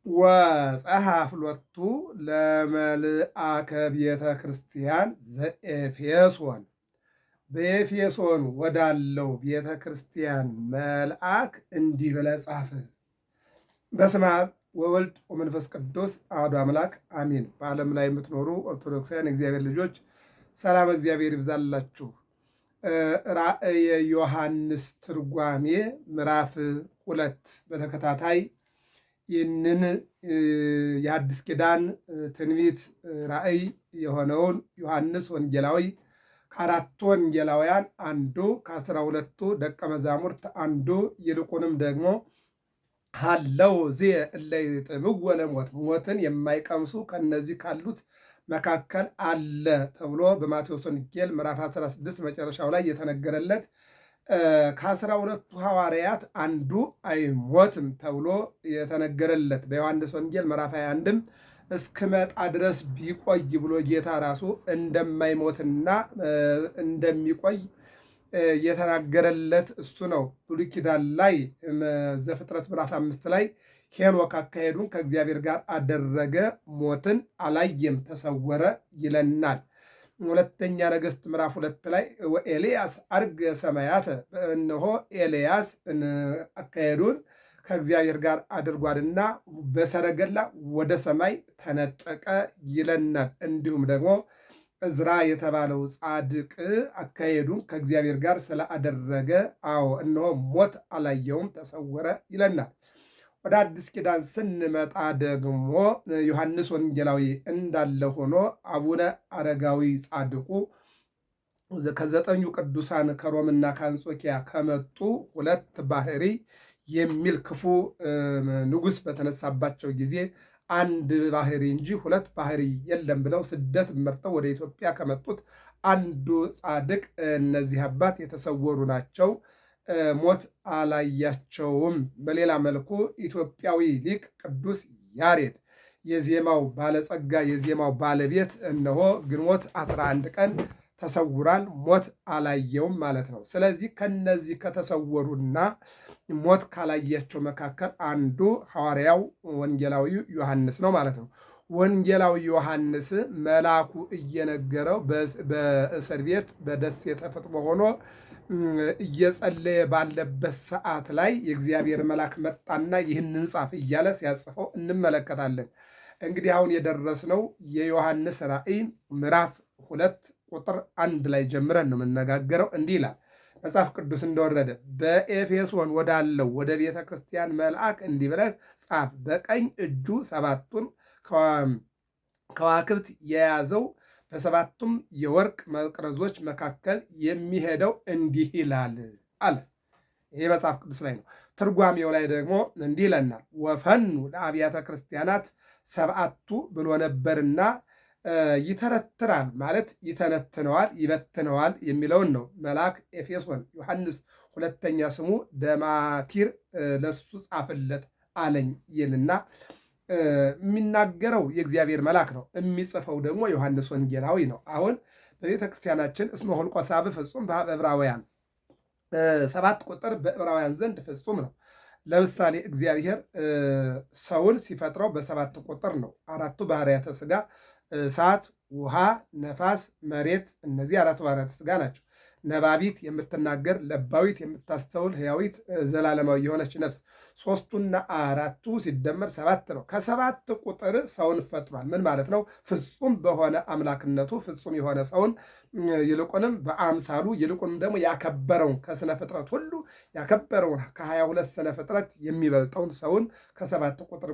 ወጸሐፍ ሎቱ ለመልአከ ቤተ ክርስቲያን ዘኤፌሶን በኤፌሶን ወዳለው ቤተ ክርስቲያን መልአክ እንዲህ ብለህ ጻፍ። በስመ አብ ወወልድ ወመንፈስ ቅዱስ አሐዱ አምላክ አሜን። በዓለም ላይ የምትኖሩ ኦርቶዶክሳውያን እግዚአብሔር ልጆች ሰላም እግዚአብሔር ይብዛላችሁ። ራእየ ዮሐንስ ትርጓሜ ምዕራፍ 2 በተከታታይ ይህንን የአዲስ ኪዳን ትንቢት ራእይ የሆነውን ዮሐንስ ወንጌላዊ ከአራቱ ወንጌላውያን አንዱ ከ12ቱ ደቀ መዛሙርት አንዱ ይልቁንም ደግሞ ሀለው ዜ እለ ይጥምው ለሞት ሞትን የማይቀምሱ ከነዚህ ካሉት መካከል አለ ተብሎ በማቴዎስ ወንጌል ምዕራፍ 16 መጨረሻው ላይ የተነገረለት ከ12ቱ ሐዋርያት አንዱ አይሞትም ተብሎ የተነገረለት በዮሐንስ ወንጌል ምዕራፍ 21ም እስክመጣ ድረስ ቢቆይ ብሎ ጌታ ራሱ እንደማይሞትና እንደሚቆይ የተናገረለት እሱ ነው። ብሉይ ኪዳን ላይ ዘፍጥረት ምዕራፍ 5 ላይ ሄኖክ አካሄዱን ከእግዚአብሔር ጋር አደረገ፣ ሞትን አላየም፣ ተሰወረ ይለናል። ሁለተኛ ነገሥት ምዕራፍ 2 ላይ ኤልያስ አርገ ሰማያተ፣ እነሆ ኤልያስ አካሄዱን ከእግዚአብሔር ጋር አድርጓልና በሰረገላ ወደ ሰማይ ተነጠቀ ይለናል። እንዲሁም ደግሞ እዝራ የተባለው ጻድቅ አካሄዱን ከእግዚአብሔር ጋር ስላደረገ እነሆ ሞት አላየውም ተሰወረ ይለናል። ወደ አዲስ ኪዳን ስንመጣ ደግሞ ዮሐንስ ወንጌላዊ እንዳለ ሆኖ አቡነ አረጋዊ ጻድቁ ከ9 ቅዱሳን ከሮምና ከአንጾኪያ ከመጡ 2 ባህሪ የሚል ክፉ ንጉሥ በተነሳባቸው ጊዜ አንድ ባህሪ እንጂ 2 ባህሪ የለም ብለው ስደት መርጠው ወደ ኢትዮጵያ ከመጡት አንዱ ጻድቅ እነዚህ አባት የተሰወሩ ናቸው። ሞት አላያቸውም። በሌላ መልኩ ኢትዮጵያዊ ሊቅ ቅዱስ ያሬድ የዜማው ባለጸጋ የዜማው ባለቤት እነሆ ግንቦት 11 ቀን ተሰውሯል፣ ሞት አላየውም ማለት ነው። ስለዚህ ከነዚህ ከተሰወሩና ሞት ካላያቸው መካከል አንዱ ሐዋርያው ወንጌላዊ ዮሐንስ ነው ማለት ነው። ወንጌላዊ ዮሐንስ መልአኩ እየነገረው በእስር ቤት በደሴተ ፍጥሞ ሆኖ እየጸለየ ባለበት ሰዓት ላይ የእግዚአብሔር መልአክ መጣና ይህንን ጻፍ እያለ ሲያጽፈው እንመለከታለን። እንግዲህ አሁን የደረስነው የዮሐንስ ራእይ ምዕራፍ 2 ቁጥር 1 ላይ ጀምረን ነው የምነጋገረው። እንዲህ ይላል መጽሐፍ ቅዱስ እንደወረደ በኤፌሶን ወዳለው ወደ ቤተ ክርስቲያን መልአክ እንዲህ ብለህ ጻፍ፣ በቀኝ እጁ 7ቱን ከዋክብት የያዘው በ7ቱም የወርቅ መቅረዞች መካከል የሚሄደው እንዲህ ይላል አለ። ይሄ መጽሐፍ ቅዱስ ላይ ነው። ትርጓሜው ላይ ደግሞ እንዲህ ይለናል፣ ወፈኑ ለአብያተ ክርስቲያናት 7ቱ ብሎ ነበርና ይተረትራል ማለት ይተነትነዋል፣ ይበትነዋል የሚለውን ነው። መልአክ ኤፌሶን ዮሐንስ ሁለተኛ ስሙ ደማቲር ለሱ ጻፍለት አለኝ ይልና የሚናገረው የእግዚአብሔር መልአክ ነው። የሚጽፈው ደግሞ ዮሐንስ ወንጌላዊ ነው። አሁን በቤተ ክርስቲያናችን እስመ ኆልቆ ሳብዕ ፍጹም በዕብራውያን 7 ቁጥር በዕብራውያን ዘንድ ፍጹም ነው። ለምሳሌ እግዚአብሔር ሰውን ሲፈጥረው በ7 ቁጥር ነው። 4ቱ ባህርያተ ሥጋ እሳት፣ ውሃ፣ ነፋስ፣ መሬት፣ እነዚህ 4 ባህርያተ ሥጋ ናቸው። ነባቢት የምትናገር ለባዊት የምታስተውል ሕያዊት ዘላለማዊ የሆነች ነፍስ 3ቱና 4ቱ ሲደመር 7 ነው። ከ7 ቁጥር ሰውን ፈጥሯል። ምን ማለት ነው? ፍጹም በሆነ አምላክነቱ ፍጹም የሆነ ሰውን ይልቁንም በአምሳሉ ይልቁንም ደግሞ ያከበረውን ከስነ ፍጥረት ሁሉ ያከበረውን ከ22 ስነ ፍጥረት የሚበልጠውን ሰውን ከ7 ቁጥር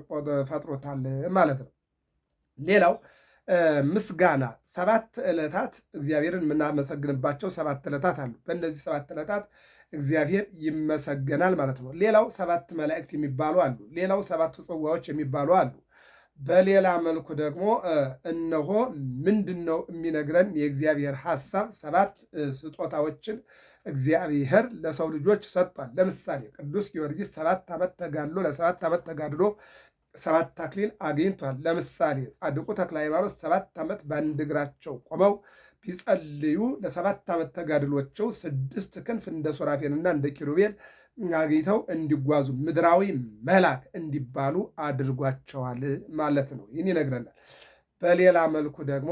ፈጥሮታል ማለት ነው። ሌላው ምስጋና 7 ዕለታት እግዚአብሔርን የምናመሰግንባቸው 7 ዕለታት አሉ። በእነዚህ 7 ዕለታት እግዚአብሔር ይመሰገናል ማለት ነው። ሌላው 7 መላእክት የሚባሉ አሉ። ሌላው 7 ጽዋዎች የሚባሉ አሉ። በሌላ መልኩ ደግሞ እነሆ ምንድን ነው የሚነግረን የእግዚአብሔር ሐሳብ 7 ስጦታዎችን እግዚአብሔር ለሰው ልጆች ሰጥቷል። ለምሳሌ ቅዱስ ጊዮርጊስ 7 ዓመት ተጋድሎ ለ7 ዓመት ተጋድሎ 7 አክሊል አግኝቷል። ለምሳሌ ጻድቁ ተክለ ሃይማኖት 7 ዓመት በአንድ እግራቸው ቆመው ቢጸልዩ ለ7 ዓመት ተጋድሎቸው 6 ክንፍ እንደ ሱራፌልና እንደ ኪሩቤል አግኝተው እንዲጓዙ ምድራዊ መልአክ እንዲባሉ አድርጓቸዋል ማለት ነው። ይህን ይነግረናል። በሌላ መልኩ ደግሞ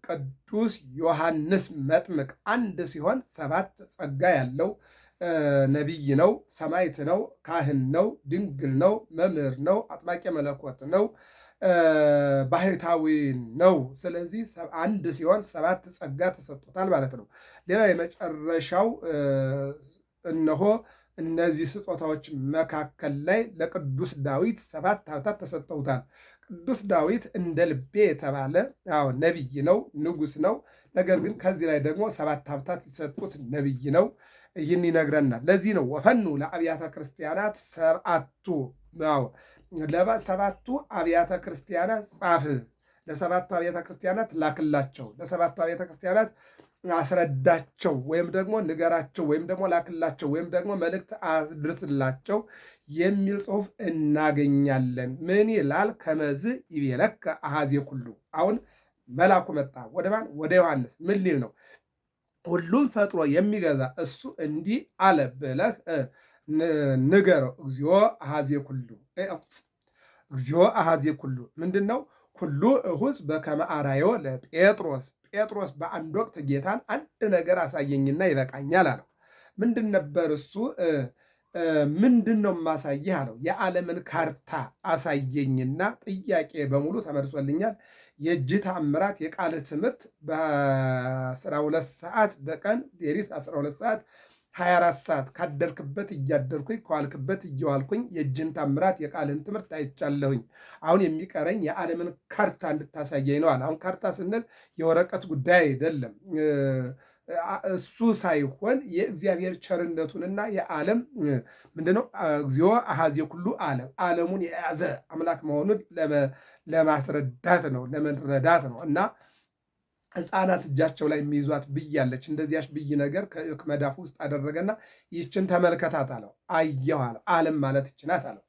ቅዱስ ዮሐንስ መጥምቅ አንድ ሲሆን 7 ጸጋ ያለው ነቢይ ነው፣ ሰማዕት ነው፣ ካህን ነው፣ ድንግል ነው፣ መምህር ነው፣ አጥማቂ መለኮት ነው፣ ባህታዊ ነው። ስለዚህ አንድ ሲሆን 7 ጸጋ ተሰጥቶታል ማለት ነው። ሌላው የመጨረሻው እነሆ እነዚህ ስጦታዎች መካከል ላይ ለቅዱስ ዳዊት 7 ሀብታት ተሰጥተውታል። ቅዱስ ዳዊት እንደ ልቤ የተባለ ነቢይ ነው፣ ንጉሥ ነው። ነገር ግን ከዚህ ላይ ደግሞ 7 ሀብታት የተሰጡት ነቢይ ነው። ይህን ይነግረናል። ለዚህ ነው ወፈኑ ለአብያተ ክርስቲያናት 7ቱ ለ7ቱ አብያተ ክርስቲያናት ጻፍ፣ ለ7ቱ አብያተ ክርስቲያናት ላክላቸው፣ ለ7ቱ አብያተ ክርስቲያናት አስረዳቸው ወይም ደግሞ ንገራቸው ወይም ደግሞ ላክላቸው ወይም ደግሞ መልእክት አድርስላቸው የሚል ጽሑፍ እናገኛለን። ምን ይላል? ከመዝ ይቤለከ አሐዜ ኩሉ። አሁን መልአኩ መጣ ወደ ማን? ወደ ዮሐንስ። ምን ሊል ነው? ሁሉም ፈጥሮ የሚገዛ እሱ እንዲህ አለ ብለህ ንገረው። እግዚኦ አሐዜ ኩሉ። እግዚኦ አሐዜ ኩሉ ምንድን ነው? ኩሉ እሁዝ በከመ አርአዮ ለጴጥሮስ። ጴጥሮስ በአንድ ወቅት ጌታን አንድ ነገር አሳየኝና ይበቃኛል አለው። ምንድን ነበር እሱ? ምንድን ነው የማሳይህ አለው። የዓለምን ካርታ አሳየኝና ጥያቄ በሙሉ ተመልሶልኛል። የእጅ ተአምራት፣ የቃልህ ትምህርት በ12 ሰዓት በቀን ሌሊት 12 ሰዓት 24 ሰዓት ካደርክበት እያደርኩኝ ከዋልክበት እየዋልኩኝ የእጅን ታምራት የቃልን ትምህርት አይቻለሁኝ። አሁን የሚቀረኝ የዓለምን ካርታ እንድታሳየኝ ነው አለ። አሁን ካርታ ስንል የወረቀት ጉዳይ አይደለም። እሱ ሳይሆን የእግዚአብሔር ቸርነቱንና የዓለም ምንድነው እግዚኦ አሐዜ ኩሉ ዓለም ዓለሙን የያዘ አምላክ መሆኑን ለማስረዳት ነው፣ ለመረዳት ነው። እና ሕፃናት እጃቸው ላይ የሚይዟት ብይ አለች። እንደዚያች ብይ ነገር ከመዳፉ ውስጥ አደረገና ይችን ተመልከታት አለው። አየሁ አለው። ዓለም ማለት ይችናት አለው።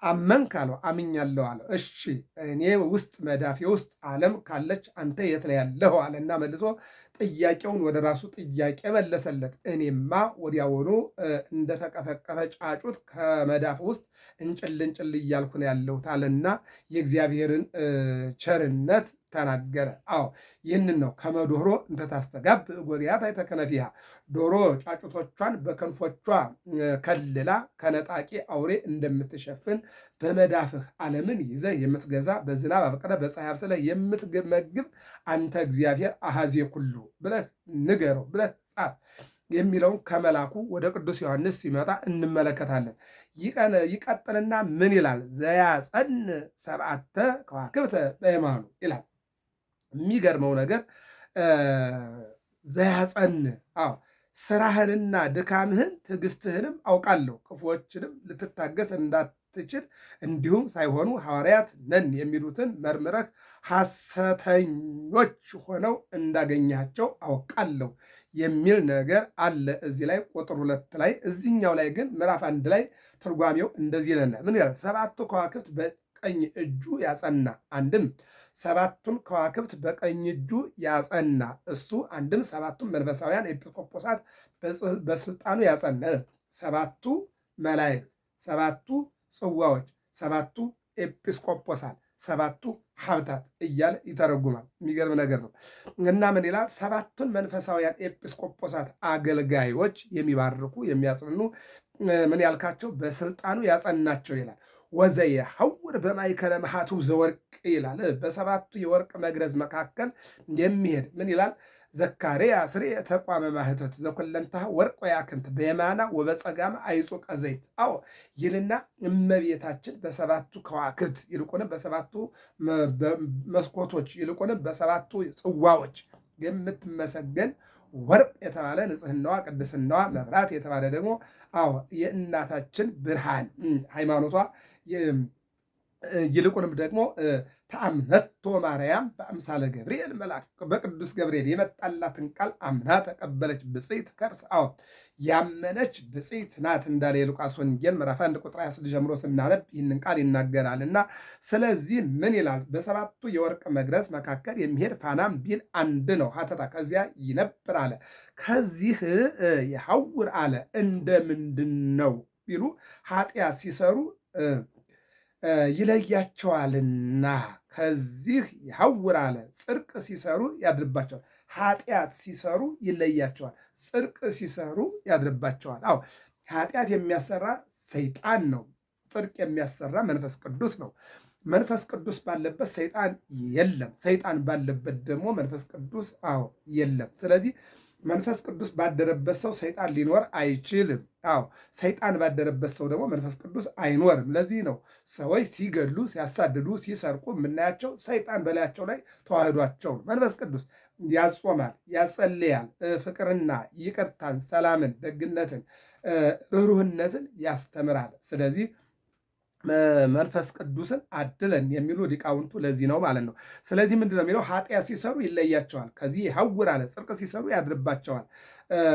አመንክ አለው። አምኛለሁ አለው። እሺ እኔ ውስጥ መዳፌ ውስጥ ዓለም ካለች አንተ የት ነው ያለኸው አለና መልሶ ጥያቄውን ወደ ራሱ ጥያቄ መለሰለት። እኔማ ወዲያውኑ እንደተቀፈቀፈ ጫጩት ከመዳፍ ውስጥ እንጭል እንጭል እያልኩ ነው ያለሁት አለና የእግዚአብሔርን ቸርነት ተናገረ። አዎ ይህንን ነው ከመዶሮ እንተታስተጋብ ጎሪያት አይተከነፊሃ። ዶሮ ጫጩቶቿን በክንፎቿ ከልላ ከነጣቂ አውሬ እንደምትሸፍን በመዳፍህ ዓለምን ይዘህ የምትገዛ በዝናብ አበቅለህ በፀሐይ አብስለህ የምትመግብ አንተ እግዚአብሔር አሐዜ ኩሉ ብለህ ንገረው ብለህ ጻፍ የሚለውን ከመላኩ ወደ ቅዱስ ዮሐንስ ሲመጣ እንመለከታለን። ይቀጥልና ምን ይላል? ዘያጸን 7 ከዋክብተ በየማኑ ይላል። የሚገርመው ነገር ዘያጸን ስራህንና ድካምህን ትዕግስትህንም አውቃለሁ፣ ክፉዎችንም ልትታገስ እንዳትችል እንዲሁም ሳይሆኑ ሐዋርያት ነን የሚሉትን መርምረህ ሐሰተኞች ሆነው እንዳገኛቸው አውቃለሁ የሚል ነገር አለ እዚህ ላይ ቁጥር 2 ላይ። እዚህኛው ላይ ግን ምዕራፍ 1 ላይ ትርጓሜው እንደዚህ ይለናል። ምን ይላል? 7ቱ ከዋክብት በቀኝ እጁ ያጸና። አንድም 7ቱን ከዋክብት በቀኝ እጁ ያጸና እሱ፣ አንድም 7ቱን መንፈሳውያን ኤጲስቆጶሳት በስልጣኑ ያጸና። 7ቱ መላእክት፣ 7ቱ ጽዋዎች፣ 7ቱ ኤጲስቆጶሳት፣ 7ቱ ሀብታት እያለ ይተረጉማል። የሚገርም ነገር ነው። እና ምን ይላል? 7ቱን መንፈሳውያን ኤጲስቆጶሳት አገልጋዮች የሚባርኩ የሚያጽኑ ምን ያልካቸው በስልጣኑ ያጸናቸው ይላል። ወዘየሐውር በማእከለ መሃቱ ዘወርቅ ይላል። በ7ቱ የወርቅ መግረዝ መካከል የሚሄድ ምን ይላል? ዘካርያስ ስርየ ተቋመ ማህተት ዘኩለንታ ወርቅ ወያክንት በየማና ወበጸጋም አይጹቀ ዘይት። አዎ ይልና እመቤታችን በ7ቱ ከዋክብት ይልቁንም በ7ቱ መስኮቶች ይልቁንም በ7ቱ ጽዋዎች የምትመሰገን ወርቅ የተባለ ንጽህናዋ ቅድስናዋ መብራት የተባለ ደግሞ አዎ የእናታችን ብርሃን ሃይማኖቷ ይልቁንም ደግሞ ተአምነቶ ማርያም በአምሳለ ገብርኤል መልአክ በቅዱስ ገብርኤል የመጣላትን ቃል አምና ተቀበለች ብፅዕት ከርስ አዎ ያመነች ብፅዕት ናት እንዳለ የሉቃስ ወንጌል ምዕራፍ 1 ቁጥር 26 ጀምሮ ስናነብ ይህንን ቃል ይናገራል። እና ስለዚህ ምን ይላል? በሰባቱ የወርቅ መግረዝ መካከል የሚሄድ ፋናም ቢል አንድ ነው ሀተታ ከዚያ ይነብር አለ። ከዚህ ይሐውር አለ። እንደ ምንድን ነው ቢሉ ኃጢአት ሲሰሩ ይለያቸዋልና ከዚህ ይሐውር አለ። ጽድቅ ሲሰሩ ያድርባቸዋል። ኃጢአት ሲሰሩ ይለያቸዋል። ጽድቅ ሲሰሩ ያድርባቸዋል። አዎ ኃጢአት የሚያሰራ ሰይጣን ነው። ጽድቅ የሚያሰራ መንፈስ ቅዱስ ነው። መንፈስ ቅዱስ ባለበት ሰይጣን የለም። ሰይጣን ባለበት ደግሞ መንፈስ ቅዱስ አዎ የለም። ስለዚህ መንፈስ ቅዱስ ባደረበት ሰው ሰይጣን ሊኖር አይችልም። አዎ ሰይጣን ባደረበት ሰው ደግሞ መንፈስ ቅዱስ አይኖርም። ለዚህ ነው ሰዎች ሲገሉ፣ ሲያሳድዱ፣ ሲሰርቁ የምናያቸው ሰይጣን በላያቸው ላይ ተዋህዷቸው ነው። መንፈስ ቅዱስ ያጾማል፣ ያጸልያል፣ ፍቅርና ይቅርታን፣ ሰላምን፣ ደግነትን፣ ርኅሩህነትን ያስተምራል። ስለዚህ መንፈስ ቅዱስን አድለን የሚሉ ሊቃውንቱ ለዚህ ነው ማለት ነው። ስለዚህ ምንድን ነው የሚለው? ኃጢአት ሲሰሩ ይለያቸዋል። ከዚህ ይሐውር አለ። ጽድቅ ሲሰሩ ያድርባቸዋል።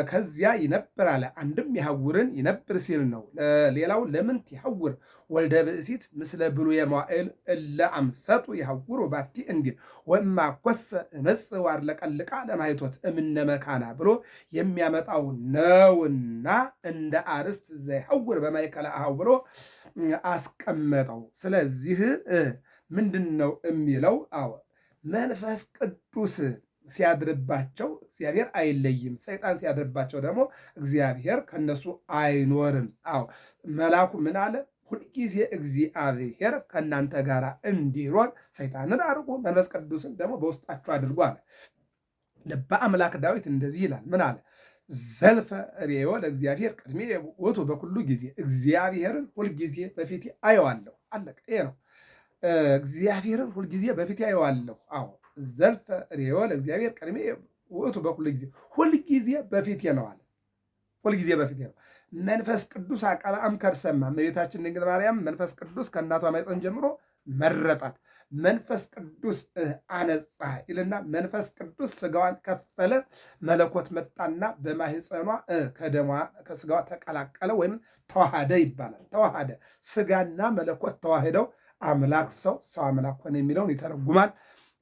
ከዚያ ይነብር አለ። አንድም ይሐውርን ይነብር ሲል ነው። ሌላው ለምን ይሐውር ወልደ ብእሲት ምስለ ብሉየ መዋዕል እለ አምሰጡ ይሐውሩ ባቲ እንዲል ወማኮሰ እመጽእ ዋርለቀልቃ ለማይቶት እምነ መካና ብሎ የሚያመጣው ነውና እንደ አርስት ዘይሐውር በማእከለ አኀው ብሎ አስቀመጠው። ስለዚህ ምንድን ነው የሚለው? አዎ መንፈስ ቅዱስ ሲያድርባቸው እግዚአብሔር አይለይም። ሰይጣን ሲያድርባቸው ደግሞ እግዚአብሔር ከነሱ አይኖርም። አዎ መልአኩ ምን አለ? ሁልጊዜ እግዚአብሔር ከእናንተ ጋር እንዲኖር ሰይጣንን አርቁ፣ መንፈስ ቅዱስን ደግሞ በውስጣችሁ አድርጎ አለ። ልበ አምላክ ዳዊት እንደዚህ ይላል። ምን አለ? ዘልፈ ሬዮ ለእግዚአብሔር ቅድሜ ውእቱ በኩሉ ጊዜ፣ እግዚአብሔርን ሁልጊዜ በፊቴ አየዋለሁ። አለቀ። ይሄ ነው። እግዚአብሔርን ሁልጊዜ በፊቴ አየዋለሁ። አዎ ዘልፈ ሬዮ ለእግዚአብሔር ቅድሜ ውእቱ በኩሉ ጊዜ፣ ሁልጊዜ በፊቴ ነው አለ። ሁልጊዜ በፊቴ ነው። መንፈስ ቅዱስ አቀበ እምከርሰማ፣ እመቤታችን ድንግል ማርያም መንፈስ ቅዱስ ከእናቷ ማኅፀን ጀምሮ መረጣት። መንፈስ ቅዱስ አነጻ ይልና መንፈስ ቅዱስ ስጋዋን ከፈለ፣ መለኮት መጣና በማኅፀኗ ከደሟ ከስጋዋ ተቀላቀለ ወይም ተዋሃደ ይባላል። ተዋሃደ፣ ስጋና መለኮት ተዋህደው አምላክ ሰው፣ ሰው አምላክ ሆነ የሚለውን ይተረጉማል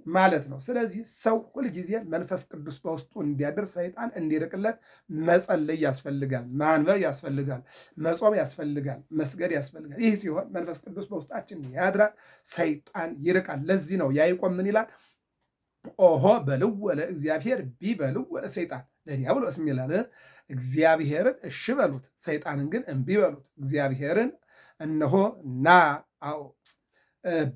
ማለት ነው። ስለዚህ ሰው ሁልጊዜ መንፈስ ቅዱስ በውስጡ እንዲያድር ሰይጣን እንዲርቅለት መጸለይ ያስፈልጋል፣ ማንበብ ያስፈልጋል፣ መጾም ያስፈልጋል፣ መስገድ ያስፈልጋል። ይህ ሲሆን መንፈስ ቅዱስ በውስጣችን ያድራል፣ ሰይጣን ይርቃል። ለዚህ ነው ያዕቆብ ምን ይላል? ኦሆ በልወ ለእግዚአብሔር ቢበልወ ለሰይጣን ለዲያብሎስ ይላል። እግዚአብሔርን እሺ በሉት፣ ሰይጣንን ግን እምቢ በሉት። እግዚአብሔርን እነሆ ና አዎ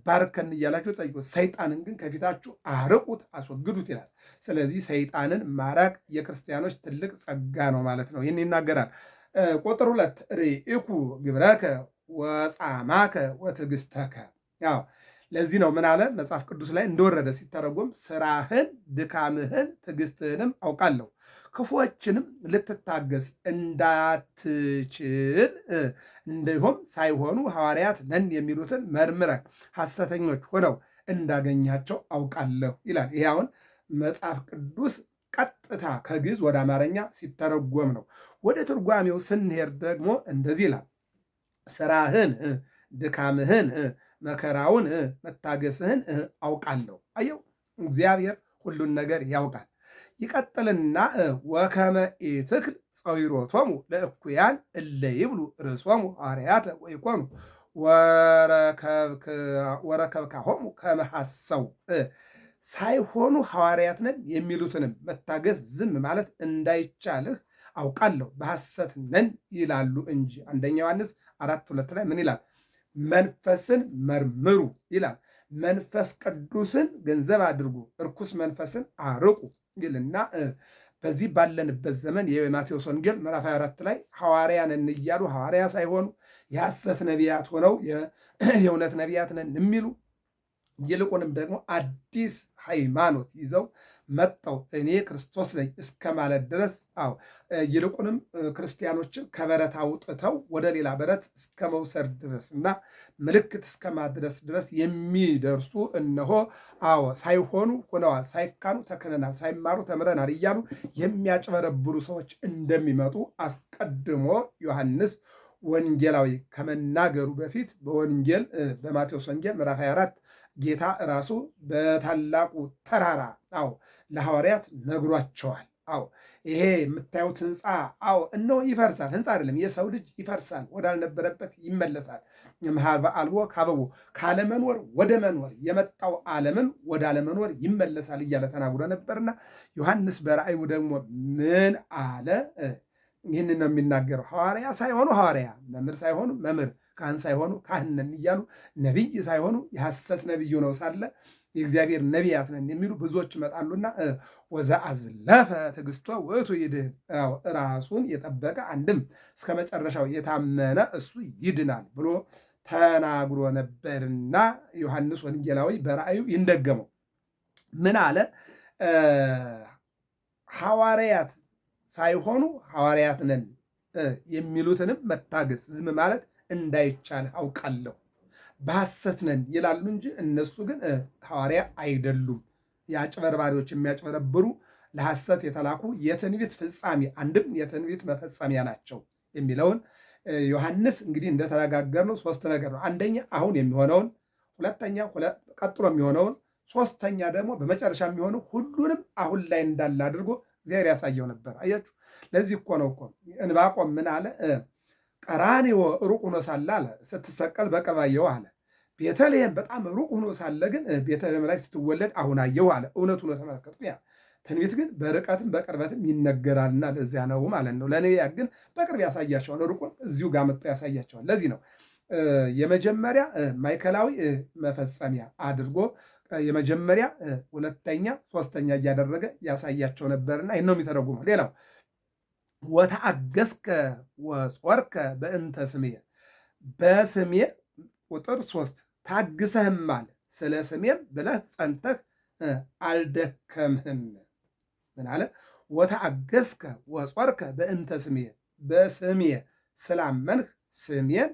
ባርከን እያላችሁ ጠይቁ፣ ሰይጣንን ግን ከፊታችሁ አርቁት፣ አስወግዱት ይላል። ስለዚህ ሰይጣንን ማራቅ የክርስቲያኖች ትልቅ ጸጋ ነው ማለት ነው። ይህን ይናገራል። ቁጥር 2 ርኢኩ ግብረከ ወጻማከ ወትዕግሥተከ። ያው ለዚህ ነው ምን አለ መጽሐፍ ቅዱስ ላይ እንደወረደ ሲተረጎም ስራህን፣ ድካምህን፣ ትዕግስትህንም አውቃለሁ ክፉዎችንም ልትታገስ እንዳትችል እንዲሁም ሳይሆኑ ሐዋርያት ነን የሚሉትን መርምረህ ሐሰተኞች ሆነው እንዳገኛቸው አውቃለሁ ይላል። ይህ አሁን መጽሐፍ ቅዱስ ቀጥታ ከግዕዝ ወደ አማርኛ ሲተረጎም ነው። ወደ ትርጓሜው ስንሄድ ደግሞ እንደዚህ ይላል። ስራህን፣ ድካምህን፣ መከራውን፣ መታገስህን አውቃለሁ። አየው እግዚአብሔር ሁሉን ነገር ያውቃል። ይቀጥልና ወከመ ኢትክል ጸዊሮቶሙ ለእኩያን እለ ይብሉ ርእሶሙ ሐዋርያተ ወይኮኑ ወረከብካሆሙ ከመ ሐሰው ሳይሆኑ ሐዋርያት ነን የሚሉትንም መታገስ ዝም ማለት እንዳይቻልህ አውቃለሁ፣ በሐሰት ነን ይላሉ እንጂ። አንደኛ ዮሐንስ 4:2 ላይ ምን ይላል? መንፈስን መርምሩ ይላል። መንፈስ ቅዱስን ገንዘብ አድርጉ፣ እርኩስ መንፈስን አርቁ ይልና በዚህ ባለንበት ዘመን የማቴዎስ ወንጌል ምዕራፍ 24 ላይ ሐዋርያ ነን እያሉ ሐዋርያ ሳይሆኑ የሐሰት ነቢያት ሆነው የእውነት ነቢያት ነን የሚሉ ይልቁንም ደግሞ አዲስ ሃይማኖት ይዘው መጠው እኔ ክርስቶስ ነኝ እስከ ማለት ድረስ ይልቁንም ክርስቲያኖችን ከበረት አውጥተው ወደ ሌላ በረት እስከ መውሰድ ድረስ እና ምልክት እስከ ማድረስ ድረስ የሚደርሱ እነሆ ሳይሆኑ ሆነዋል፣ ሳይካኑ ተክነናል፣ ሳይማሩ ተምረናል እያሉ የሚያጭበረብሩ ሰዎች እንደሚመጡ አስቀድሞ ዮሐንስ ወንጌላዊ ከመናገሩ በፊት በወንጌል በማቴዎስ ወንጌል ምዕራፍ 24 ጌታ ራሱ በታላቁ ተራራ ለሐዋርያት ነግሯቸዋል። ይሄ የምታዩት ህንፃ እነሆ ይፈርሳል። ህንፃ አይደለም፣ የሰው ልጅ ይፈርሳል፣ ወዳልነበረበት ይመለሳል። እምኀበ አልቦ ኀበቦ፣ ካለመኖር ወደ መኖር የመጣው ዓለምም ወደ አለመኖር ይመለሳል እያለ ተናግሮ ነበርና ዮሐንስ በራእዩ ደግሞ ምን አለ? ይህን ነው የሚናገረው። ሐዋርያ ሳይሆኑ ሐዋርያ፣ መምህር ሳይሆኑ መምህር፣ ካህን ሳይሆኑ ካህን ነን እያሉ ነቢይ ሳይሆኑ የሐሰት ነቢዩ ነው ሳለ የእግዚአብሔር ነቢያት ነን የሚሉ ብዙዎች ይመጣሉና ወዘአዝለፈ ትዕግሥቶ ውእቱ ይድኅን፣ ራሱን የጠበቀ አንድም እስከ መጨረሻው የታመነ እሱ ይድናል ብሎ ተናግሮ ነበርና ዮሐንስ ወንጌላዊ በራእዩ ይንደገመው ምን አለ? ሐዋርያት ሳይሆኑ ሐዋርያት ነን የሚሉትንም መታገስ ዝም ማለት እንዳይቻል አውቃለሁ። በሐሰት ነን ይላሉ እንጂ እነሱ ግን ሐዋርያ አይደሉም። የአጭበርባሪዎች የሚያጭበረብሩ ለሐሰት የተላኩ የትንቢት ፍጻሜ አንድም የትንቢት መፈጸሚያ ናቸው የሚለውን ዮሐንስ እንግዲህ እንደተነጋገርነው ሶስት ነገር ነው። አንደኛ አሁን የሚሆነውን፣ ሁለተኛ ቀጥሎ የሚሆነውን፣ ሶስተኛ ደግሞ በመጨረሻ የሚሆነው ሁሉንም አሁን ላይ እንዳለ አድርጎ እግዚአብሔር ያሳየው ነበር። አያችሁ፣ ለዚህ እኮ ነው ዕንባቆም ምን አለ? ቀራንዮ ሩቅ ሆኖ ሳለ አለ ስትሰቀል በቅርብ አየሁ አለ። ቤተልሔም በጣም ሩቅ ሆኖ ሳለ ግን ቤተልሔም ላይ ስትወለድ አሁን አየሁ አለ። እውነቱ ነው፣ ተመለከቱ። ትንቢት ግን በርቀትም በቅርበትም ይነገራልና ለዚያ ነው ማለት ነው። ለነቢያት ግን በቅርብ ያሳያቸዋል፣ ሩቁን እዚሁ ጋር መጥቶ ያሳያቸዋል። ለዚህ ነው የመጀመሪያ ማዕከላዊ መፈጸሚያ አድርጎ የመጀመሪያ ሁለተኛ ሶስተኛ እያደረገ ያሳያቸው ነበርና ይህ ነው የሚተረጉመው። ሌላው ወተአገስከ ወጾርከ በእንተ ስሜ፣ በስሜ ቁጥር 3 ታግሰህማል፣ ስለ ስሜም ብለህ ጸንተህ አልደከምህም። ምን አለ? ወተአገስከ ወጾርከ በእንተ ስሜ፣ በስሜ ስላመንህ፣ ስሜን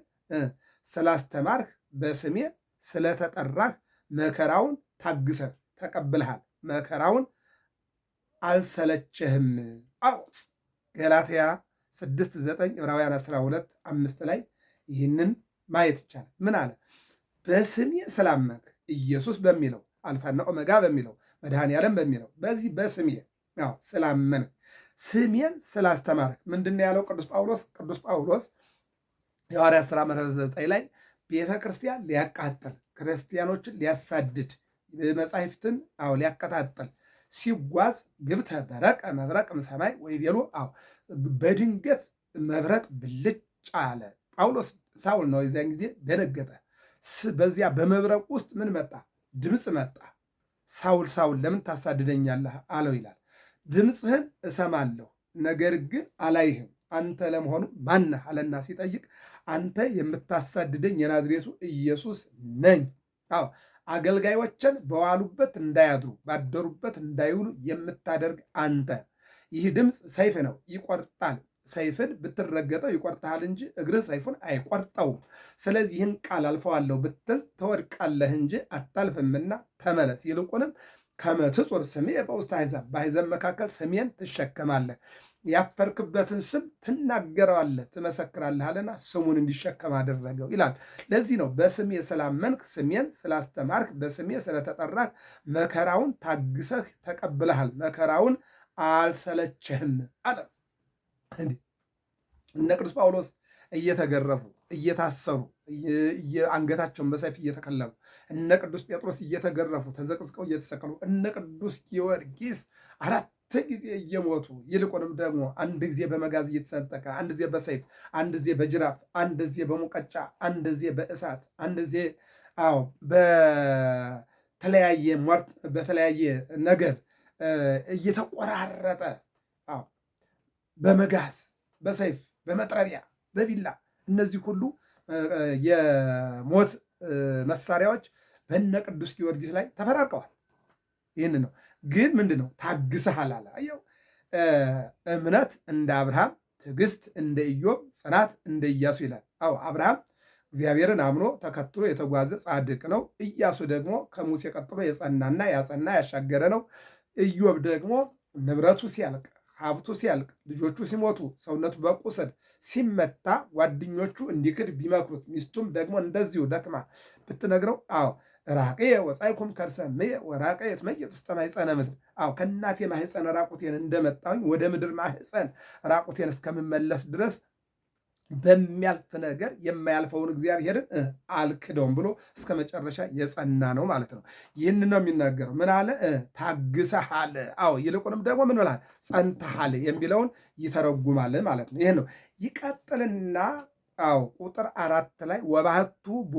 ስላስተማርህ፣ በስሜ ስለተጠራህ መከራውን ታግሰህ ተቀብልሃል፣ መከራውን አልሰለችህም። ገላትያ 6:9 ዕብራውያን 12:5 ላይ ይህንን ማየት ይቻላል። ምን አለ? በስሜ ስላመንህ፣ ኢየሱስ በሚለው አልፋና ኦሜጋ በሚለው መድኃኔ ዓለም በሚለው በዚህ በስሜ ስላመንህ፣ ስሜን ስላስተማርህ። ምንድን ነው ያለው ቅዱስ ጳውሎስ የሐዋርያት ሥራ ምዕራፍ 9 ላይ ቤተ ክርስቲያን ሊያቃጥል፣ ክርስቲያኖችን ሊያሳድድ፣ መጻሕፍትን ሊያቀጣጥል ሲጓዝ ግብተ በረቀ መብረቅም ሰማይ ወይቤሎ፣ በድንገት መብረቅ ብልጭ አለ። ጳውሎስ ሳውል ነው፣ የዚያን ጊዜ ደነገጠ። በዚያ በመብረቅ ውስጥ ምን መጣ? ድምፅ መጣ። ሳውል ሳውል ለምን ታሳድደኛለህ አለው ይላል። ድምፅህን እሰማለሁ ነገር ግን አላይህም፣ አንተ ለመሆኑ ማነህ አለና ሲጠይቅ አንተ የምታሳድደኝ የናዝሬቱ ኢየሱስ ነኝ። አገልጋዮችን በዋሉበት እንዳያድሩ ባደሩበት እንዳይውሉ የምታደርግ አንተ። ይህ ድምፅ ሰይፍ ነው፣ ይቆርጣል። ሰይፍን ብትረገጠው ይቆርጣል እንጂ እግርህ ሰይፉን አይቆርጠውም። ስለዚህ ይህን ቃል አልፈዋለሁ ብትል ትወድቃለህ እንጂ አታልፍምና ተመለስ። ይልቁንም ከመ ትጹር ስሜ በውስተ አሕዛብ፣ በአሕዛብ መካከል ስሜን ትሸከማለህ፣ ያፈርክበትን ስም ትናገረዋለህ፣ ትመሰክራለህ አለና ስሙን እንዲሸከም አደረገው ይላል። ለዚህ ነው በስሜ ስላመንክ፣ ስሜን ስላስተማርክ፣ በስሜ ስለተጠራህ መከራውን ታግሰህ ተቀብለሃል፣ መከራውን አልሰለችህም አለ። እነ ቅዱስ ጳውሎስ እየተገረፉ እየታሰሩ አንገታቸውን በሰይፍ እየተቀለቡ፣ እነ ቅዱስ ጴጥሮስ እየተገረፉ ተዘቅዝቀው እየተሰቀሉ፣ እነ ቅዱስ ጊዮርጊስ 4 ጊዜ እየሞቱ፣ ይልቁንም ደግሞ አንድ ጊዜ በመጋዝ እየተሰጠቀ፣ አንድ ጊዜ በሰይፍ፣ አንድ ጊዜ በጅራፍ፣ አንድ ጊዜ በሙቀጫ፣ አንድ ጊዜ በእሳት፣ አንድ ጊዜ በተለያየ ነገር እየተቆራረጠ በመጋዝ በሰይፍ በመጥረቢያ በቢላ፣ እነዚህ ሁሉ የሞት መሳሪያዎች በነ ቅዱስ ጊዮርጊስ ላይ ተፈራርቀዋል። ይህን ነው ግን ምንድን ነው ታግሰሃል አለ። አየው እምነት እንደ አብርሃም፣ ትዕግስት እንደ ኢዮብ፣ ጽናት እንደ ኢያሱ ይላል። አዎ አብርሃም እግዚአብሔርን አምኖ ተከትሎ የተጓዘ ጻድቅ ነው። ኢያሱ ደግሞ ከሙሴ ቀጥሎ የጸናና ያጸና ያሻገረ ነው። ኢዮብ ደግሞ ንብረቱ ሲያልቅ፣ ሀብቱ ሲያልቅ፣ ልጆቹ ሲሞቱ፣ ሰውነቱ በቁስል ሲመታ ጓደኞቹ እንዲክድ ቢመክሩት፣ ሚስቱም ደግሞ እንደዚሁ ደክማ ብትነግረው አዎ ራቅየ ወጻእኩም ከርሰ እምየ ወራቅየ እትመየጥ ውስተ ማኅፀነ ምድር። አዎ ከእናቴ ማኅፀን ራቁቴን እንደመጣሁኝ ወደ ምድር ማኅፀን ራቁቴን እስከምመለስ ድረስ በሚያልፍ ነገር የማያልፈውን እግዚአብሔርን አልክደውም ብሎ እስከ መጨረሻ የጸና ነው ማለት ነው። ይህን ነው የሚናገረው። ምን አለ? ታግሰሃል። አዎ ይልቁንም ደግሞ ምን ብለሃል? ጸንተሃል የሚለውን ይተረጉማል ማለት ነው። ይህን ነው ይቀጥልና አዎ ቁጥር 4 ላይ ወባህቱ ቦ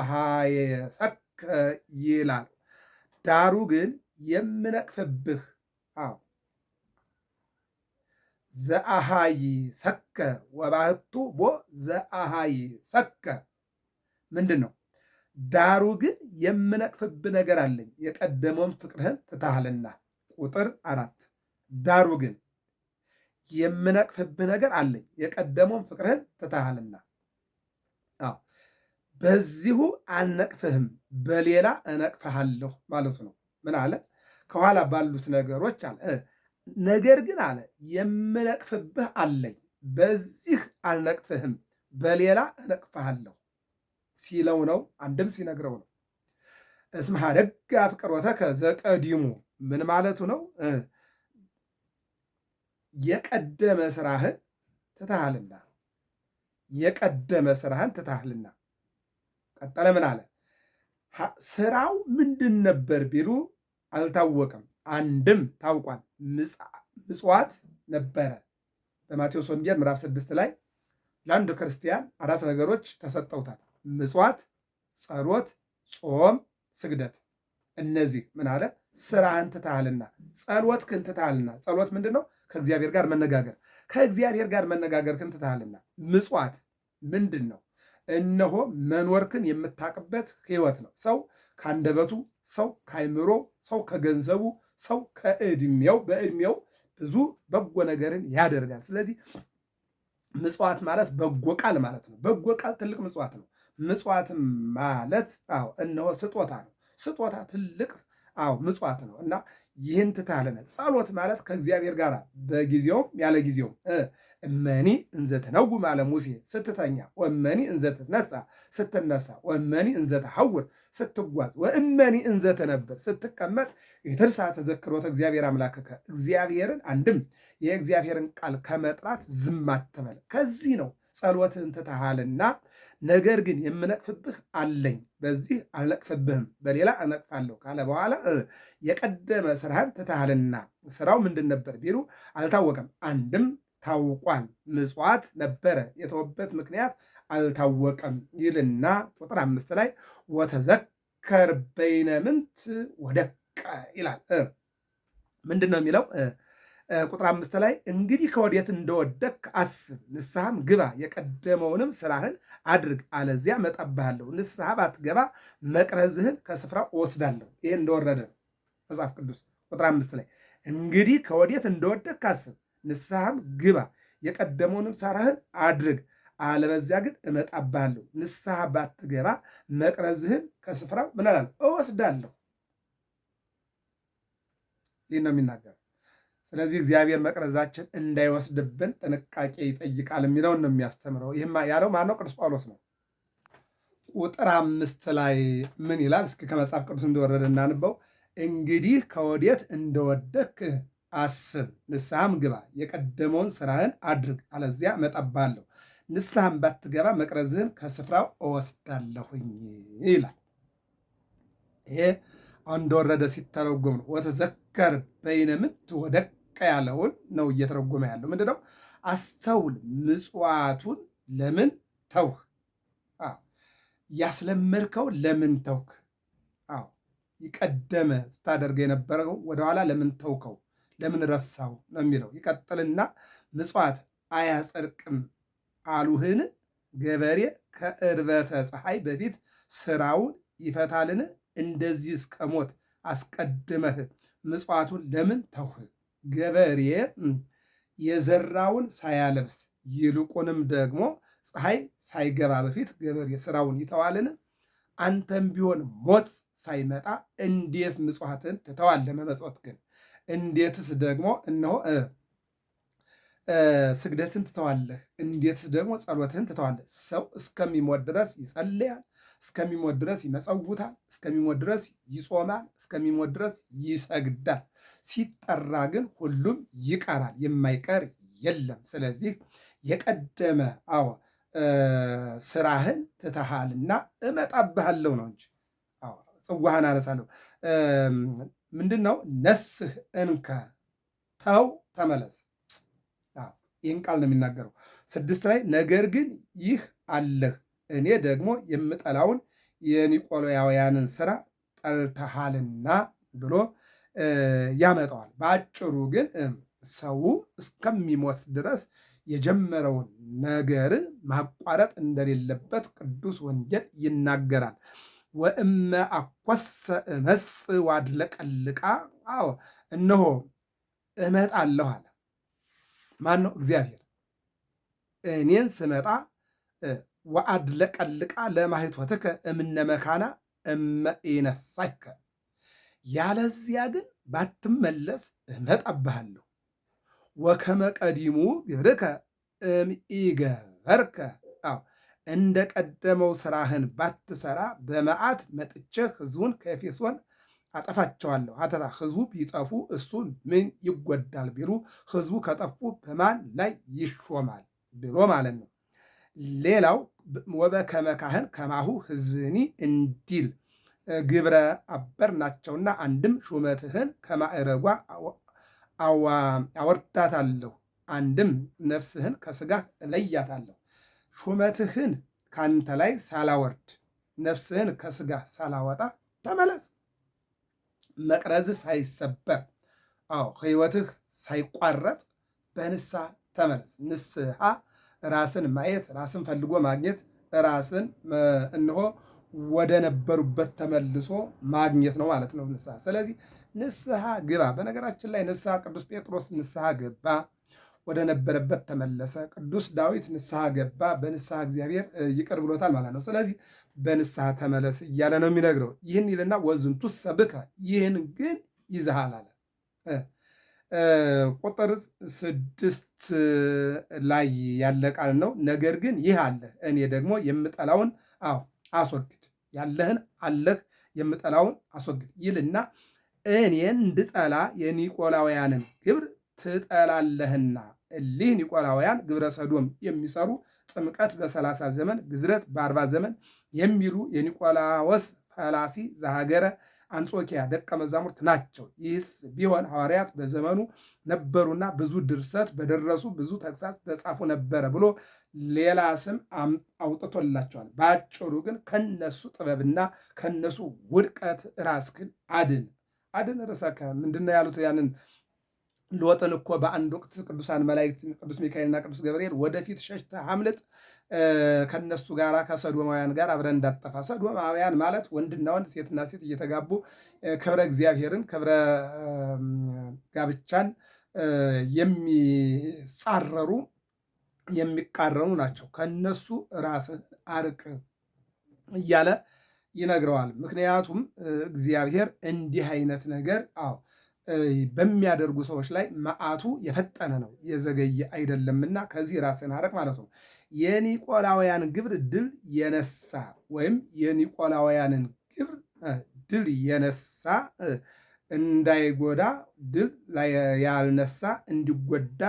ዘአሃየሰከ ይላል። ዳሩ ግን የምነቅፍብህ አዎ ዘአሃይሰከ ወባህቱ ቦ ዘአሃይሰከ ምንድን ነው? ዳሩ ግን የምነቅፍብህ ነገር አለኝ የቀደመውን ፍቅርህን ትተሃልና። ቁጥር 4 ዳሩ ግን የምነቅፍብህ ነገር አለኝ የቀደመውን ፍቅርህን ትተሃልና። አዎ በዚሁ አልነቅፍህም በሌላ እነቅፍሃለሁ ማለቱ ነው። ምን አለ? ከኋላ ባሉት ነገሮች አለ ነገር ግን አለ የምነቅፍብህ አለኝ በዚህ አልነቅፍህም በሌላ እነቅፍሃለሁ ሲለው ነው። አንድም ሲነግረው ነው። እስመ ኀደገ አፍቅሮተከ ዘቀዲሙ ምን ማለቱ ነው? የቀደመ ስራህን ትተሃልና የቀደመ ስራህን ትተሃልና። ቀጠለ ምን አለ? ስራው ምንድን ነበር ቢሉ አልታወቀም። አንድም ታውቋል፣ ምጽዋት ነበረ። በማቴዎስ ወንጌል ምዕራፍ 6 ላይ ለአንድ ክርስቲያን 4 ነገሮች ተሰጠውታል። ምጽዋት፣ ጸሎት፣ ጾም፣ ስግደት። እነዚህ ምን አለ? ስራህን ትተሃልና ጸሎትህን ትተሃልና። ጸሎት ምንድን ነው? ከእግዚአብሔር ጋር መነጋገር። ከእግዚአብሔር ጋር መነጋገርህን ትተሃልና። ምጽዋት ምንድን ነው? እነሆ መኖርክን የምታውቅበት ህይወት ነው። ሰው ከአንደበቱ፣ ሰው ከአይምሮ፣ ሰው ከገንዘቡ፣ ሰው ከዕድሜው በዕድሜው ብዙ በጎ ነገርን ያደርጋል። ስለዚህ ምጽዋት ማለት በጎ ቃል ማለት ነው። በጎ ቃል ትልቅ ምጽዋት ነው። ምጽዋት ማለት አዎ እነሆ ስጦታ ነው። ስጦታ ትልቅ አዎ ምጽዋት ነው እና ይህን ትተሃልና። ጸሎት ማለት ከእግዚአብሔር ጋር በጊዜውም ያለ ጊዜውም እመኒ እንዘ ትነውም አለ ሙሴ ስትተኛ፣ ወእመኒ እንዘ ትነሳ ስትነሳ፣ ወእመኒ እንዘ ትሐውር ስትጓዝ፣ ወእመኒ እንዘ ትነብር ስትቀመጥ ይትርሳ ተዘክሮተ እግዚአብሔር አምላክከ። እግዚአብሔርን አንድም የእግዚአብሔርን ቃል ከመጥራት ዝም አትበል። ከዚህ ነው ጸሎትህን ትተሃልና። ነገር ግን የምነቅፍብህ አለኝ በዚህ አልነቅፍብህም በሌላ እነቅፋለሁ ካለ በኋላ የቀደመ ስራህን ትተሃልና። ስራው ምንድን ነበር ቢሉ አልታወቀም። አንድም ታውቋል፣ ምጽዋት ነበረ፣ የተወበት ምክንያት አልታወቀም ይልና ቁጥር 5 ላይ ወተዘከር በይነ ምንት ወደቀ ይላል። ምንድን ነው የሚለው? ቁጥር 5 ላይ እንግዲህ ከወዴት እንደወደክ አስብ፣ ንስሐም ግባ፣ የቀደመውንም ስራህን አድርግ፣ አለዚያ እመጣብሃለሁ። ንስሐ ባትገባ መቅረዝህን ከስፍራው እወስዳለሁ። ይሄ እንደወረደ መጽሐፍ ቅዱስ። ቁጥር 5 ላይ እንግዲህ ከወዴት እንደወደክ አስብ፣ ንስሐም ግባ፣ የቀደመውንም ስራህን አድርግ፣ አለበዚያ ግን እመጣብሃለሁ። ንስሐ ባትገባ መቅረዝህን ከስፍራው ምን አላለሁ? እወስዳለሁ። ይህ ነው የሚናገር። ስለዚህ እግዚአብሔር መቅረዛችን እንዳይወስድብን ጥንቃቄ ይጠይቃል የሚለውን ነው የሚያስተምረው። ይህም ያለው ማነው? ቅዱስ ጳውሎስ ነው። ቁጥር 5 ላይ ምን ይላል? እስኪ ከመጽሐፍ ቅዱስ እንደወረደ እናንበው። እንግዲህ ከወዴት እንደወደክ አስብ፣ ንስሐም ግባ፣ የቀደመውን ስራህን አድርግ፣ አለዚያ እመጣብሃለሁ። ንስሐም ባትገባ መቅረዝህን ከስፍራው እወስዳለሁኝ ይላል። ይሄ እንደወረደ ሲተረጎም ነው። ወተዘከር በይነ ምንት ወደቀ ያለውን ነው እየተረጎመ ያለው። ምንድነው? አስተውል፣ ምጽዋቱን ለምን ተውህ? ያስለመድከው ለምን ተውክ? ይቀደመ ስታደርገ የነበረው ወደኋላ ለምን ተውከው? ለምን ረሳው ነው የሚለው። ይቀጥልና ምጽዋት አያጸድቅም አሉህን? ገበሬ ከዕርበተ ፀሐይ በፊት ስራውን ይፈታልን? እንደዚህ እስከ ሞት አስቀድመህ ምጽዋቱን ለምን ተውህ? ገበሬ የዘራውን ሳያለብስ ይልቁንም ደግሞ ፀሐይ ሳይገባ በፊት ገበሬ ስራውን ይተዋልን? አንተም ቢሆን ሞት ሳይመጣ እንዴት ምጽዋትን ትተዋለህ? መመጽወት ግን እንዴትስ ደግሞ እነሆ ስግደትን ትተዋለህ? እንዴትስ ደግሞ ጸሎትህን ትተዋለህ? ሰው እስከሚሞት ድረስ ይጸልያል፣ እስከሚሞት ድረስ ይመጸውታል፣ እስከሚሞት ድረስ ይጾማል፣ እስከሚሞት ድረስ ይሰግዳል። ሲጠራ ግን ሁሉም ይቀራል፣ የማይቀር የለም። ስለዚህ የቀደመ ስራህን ትተሃልና እመጣብሃለሁ ነው እንጂ ጽዋህን አነሳለሁ። ምንድን ነው ነስህ እንከ ተው ተመለስ። ይህን ቃል ነው የሚናገረው 6 ላይ ነገር ግን ይህ አለህ እኔ ደግሞ የምጠላውን የኒቆላውያንን ስራ ጠልተሃልና ብሎ ያመጣዋል። በአጭሩ ግን ሰው እስከሚሞት ድረስ የጀመረውን ነገር ማቋረጥ እንደሌለበት ቅዱስ ወንጌል ይናገራል። ወእመ አኰሰ እመጽእ ወአድለቀልቃ፣ አዎ እነሆ እመጣለሁ አለ። ማን ነው? እግዚአብሔር። እኔን ስመጣ ወአድለቀልቃ ለማኅቶትከ እምነ መካና እመ ኢነሣእከ፣ ያለዚያ ግን ባትመለስ እመጣብሃለሁ። ወከመ ቀዲሙ ግብርከ እምኢገበርከ፣ እንደ ቀደመው ስራህን ባትሰራ በመዓት መጥቼ ሕዝቡን ከኤፌሶን አጠፋቸዋለሁ። ሀተታ ሕዝቡ ቢጠፉ እሱ ምን ይጎዳል ቢሉ ሕዝቡ ከጠፉ በማን ላይ ይሾማል ብሎ ማለት ነው። ሌላው ወበከመ ካህን ከማሁ ሕዝብኒ እንዲል ግብረ አበር ናቸውና፣ አንድም ሹመትህን ከማዕረጓ አወርዳታለሁ፣ አንድም ነፍስህን ከስጋህ እለያታለሁ። ሹመትህን ካንተ ላይ ሳላወርድ ነፍስህን ከስጋህ ሳላወጣ ተመለስ። መቅረዝ ሳይሰበር ሕይወትህ ሳይቋረጥ በንስሐ ተመለስ። ንስሐ ራስን ማየት፣ ራስን ፈልጎ ማግኘት፣ ራስን እነሆ ወደ ነበሩበት ተመልሶ ማግኘት ነው ማለት ነው ንስሐ። ስለዚህ ንስሐ ግባ። በነገራችን ላይ ንስሐ ቅዱስ ጴጥሮስ ንስሐ ገባ፣ ወደ ነበረበት ተመለሰ። ቅዱስ ዳዊት ንስሐ ገባ፣ በንስሐ እግዚአብሔር ይቅር ብሎታል ማለት ነው። ስለዚህ በንስሐ ተመለስ እያለ ነው የሚነግረው። ይህን ይልና ወዝንቱሰ ብከ፣ ይህን ግን ይዘሃል አለ። ቁጥር 6 ላይ ያለ ቃል ነው። ነገር ግን ይህ አለ እኔ ደግሞ የምጠላውን አስወግድ፣ ያለህን አለህ የምጠላውን አስወግድ ይልና እኔን እንድጠላ የኒቆላውያንን ግብር ትጠላለህና። እሊህ ኒቆላውያን ግብረ ሰዶም የሚሰሩ ጥምቀት በ30 ዘመን ግዝረት በ40 ዘመን የሚሉ የኒቆላዎስ ፈላሲ ዘሀገረ አንጾኪያ ደቀ መዛሙርት ናቸው። ይህስ ቢሆን ሐዋርያት በዘመኑ ነበሩና ብዙ ድርሰት በደረሱ ብዙ ተግሳጽ በጻፉ ነበረ ብሎ ሌላ ስም አውጥቶላቸዋል። በአጭሩ ግን ከነሱ ጥበብና ከነሱ ውድቀት ራስህን አድን ርዕሰከ። ምንድነው ያሉት? ያንን ሎጥን እኮ በአንድ ወቅት ቅዱሳን መላእክት ቅዱስ ሚካኤልና ቅዱስ ገብርኤል ወደፊት ሸሽተህ አምልጥ፣ ከነሱ ጋር ከሰዶማውያን ጋር አብረን እንዳጠፋ። ሰዶማውያን ማለት ወንድና ወንድ ሴትና ሴት እየተጋቡ ክብረ እግዚአብሔርን ክብረ ጋብቻን የሚጻረሩ የሚቃረኑ ናቸው። ከነሱ ራስን አርቅ እያለ ይነግረዋል። ምክንያቱም እግዚአብሔር እንዲህ አይነት ነገር በሚያደርጉ ሰዎች ላይ መዓቱ የፈጠነ ነው የዘገየ አይደለምና ከዚህ ራስን አርቅ ማለት ነው። የኒቆላውያን ግብር ድል የነሳ ወይም የኒቆላውያንን ግብር ድል የነሳ እንዳይጎዳ፣ ድል ያልነሳ እንዲጎዳ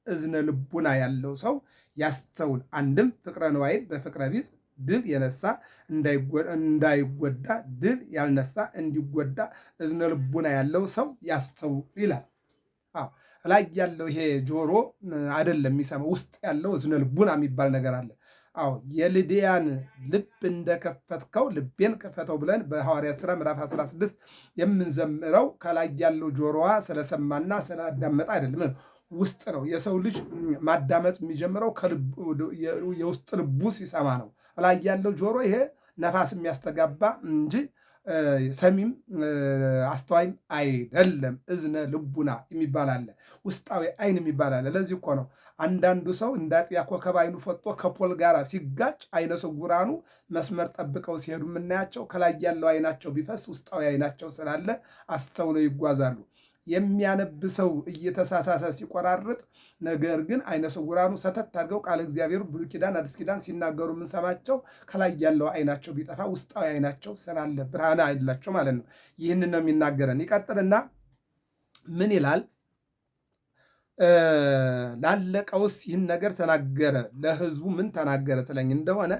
እዝነ ልቡና ያለው ሰው ያስተውል። አንድም ፍቅረ ንዋይን በፍቅረ ቢጽ ድል የነሳ እንዳይጎዳ፣ ድል ያልነሳ እንዲጎዳ እዝነ ልቡና ያለው ሰው ያስተውል ይላል። ላይ ያለው ይሄ ጆሮ አይደለም የሚሰማው፣ ውስጥ ያለው እዝነ ልቡና የሚባል ነገር አለ። የልድያን ልብ እንደከፈትከው ልቤን ክፈተው ብለን በሐዋርያት ሥራ ምዕራፍ 16 የምንዘምረው ከላይ ያለው ጆሮዋ ስለሰማና ስላዳመጠ አይደለም። ውስጥ ነው። የሰው ልጅ ማዳመጥ የሚጀምረው የውስጥ ልቡ ሲሰማ ነው። ላይ ያለው ጆሮ ይሄ ነፋስ የሚያስተጋባ እንጂ ሰሚም አስተዋይም አይደለም። እዝነ ልቡና የሚባል አለ፣ ውስጣዊ አይን የሚባል አለ። ለዚህ እኮ ነው አንዳንዱ ሰው እንደ አጥቢያ ኮከብ አይኑ ፈጦ ከፖል ጋር ሲጋጭ አይነ ስውራኑ መስመር ጠብቀው ሲሄዱ የምናያቸው። ከላይ ያለው አይናቸው ቢፈስ ውስጣዊ አይናቸው ስላለ አስተውለው ይጓዛሉ። የሚያነብ ሰው እየተሳሳተ ሲቆራርጥ፣ ነገር ግን አይነ ስውራኑ ሰተት አድርገው ቃለ እግዚአብሔሩ ብሉይ ኪዳን አዲስ ኪዳን ሲናገሩ የምንሰማቸው ከላይ ያለው አይናቸው ቢጠፋ ውስጣዊ አይናቸው ስላለ ብርሃን አይላቸው ማለት ነው። ይህንን ነው የሚናገረን። ይቀጥልና ምን ይላል? ላለቃውስ ይህን ነገር ተናገረ፣ ለሕዝቡ ምን ተናገረ ትለኝ እንደሆነ